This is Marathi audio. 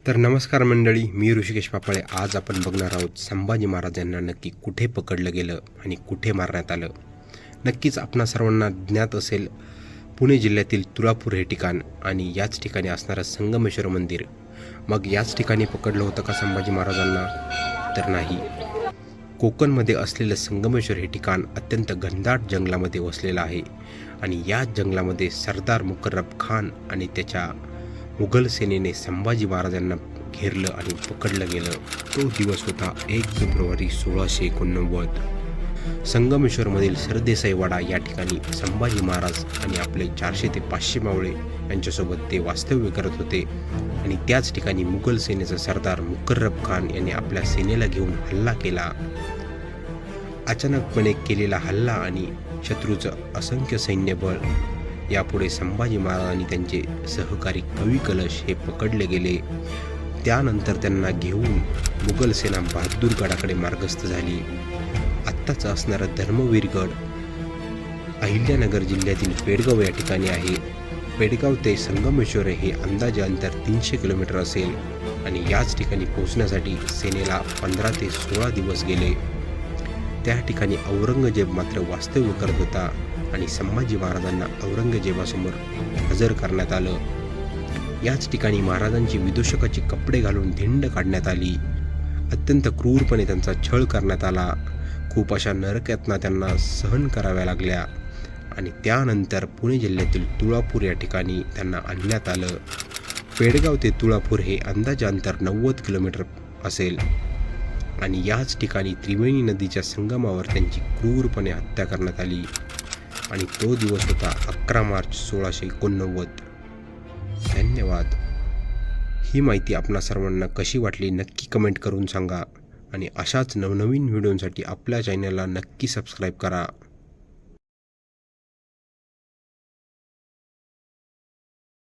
तर नमस्कार मंडळी, मी ऋषिकेश पापाळे. आज आपण बघणार आहोत संभाजी महाराजांना नक्की कुठे पकडलं गेलं आणि कुठे मारण्यात आलं. नक्कीच आपणा सर्वांना ज्ञात असेल पुणे जिल्ह्यातील तुळापूर हे ठिकाण आणि याच ठिकाणी असणारं संगमेश्वर मंदिर. मग याच ठिकाणी पकडलं होतं का संभाजी महाराजांना? तर नाही. कोकणमध्ये असलेलं संगमेश्वर हे ठिकाण अत्यंत घनदाट जंगलामध्ये वसलेलं आहे आणि याच जंगलामध्ये सरदार मुकर्रब खान आणि त्याच्या मुघल सेनेने संभाजी महाराजांना घेरलं आणि पकडलं गेलं. तो दिवस होता 1 फेब्रुवारी 1689. संगमेश्वरमधील सरदेसाई वाडा या ठिकाणी संभाजी महाराज आणि आपले 400 ते 500 मावळे यांच्यासोबत ते वास्तव्य करत होते आणि त्याच ठिकाणी मुघल सेनेचा सरदार मुकर्रब खान यांनी आपल्या सेनेला घेऊन हल्ला केला. अचानकपणे केलेला हल्ला आणि शत्रूचं असंख्य सैन्यबळ यापुढे संभाजी महाराज आणि त्यांचे सहकारी कवी कलश हे पकडले गेले. त्यानंतर त्यांना घेऊन मुघल सेना बहादूरगडाकडे मार्गस्थ झाली. आत्ताच असणारा धर्मवीरगड अहिल्यानगर जिल्ह्यातील पेडगाव या ठिकाणी आहे. पेडगाव ते संगमेश्वर हे अंदाजे अंतर 300 किलोमीटर असेल आणि याच ठिकाणी पोहोचण्यासाठी सेनेला 15 ते 16 दिवस गेले. त्या ठिकाणी औरंगजेब मात्र वास्तव्य करत होता आणि संभाजी महाराजांना औरंगजेबासमोर हजर करण्यात आलं. याच ठिकाणी महाराजांची विदूषकाची कपडे घालून धिंड काढण्यात आली. अत्यंत क्रूरपणे त्यांचा छळ करण्यात आला. खूप अशा नरकयातना त्यांना सहन कराव्या लागल्या आणि त्यानंतर पुणे जिल्ह्यातील तुळापूर या ठिकाणी त्यांना आणण्यात आलं. पेडगाव ते तुळापूर हे अंदाजे अंतर 90 किलोमीटर असेल आणि याच ठिकाणी त्रिवेणी नदीच्या संगमावर त्यांची क्रूरपणे हत्या करण्यात आली आणि तो दिवस होता 11 मार्च 1689. धन्यवाद. ही माहिती आपणा सर्वांना कशी वाटली नक्की कमेंट करून सांगा आणि अशाच नवनवीन व्हिडिओसाठी आपल्या चॅनलला नक्की सबस्क्राईब करा.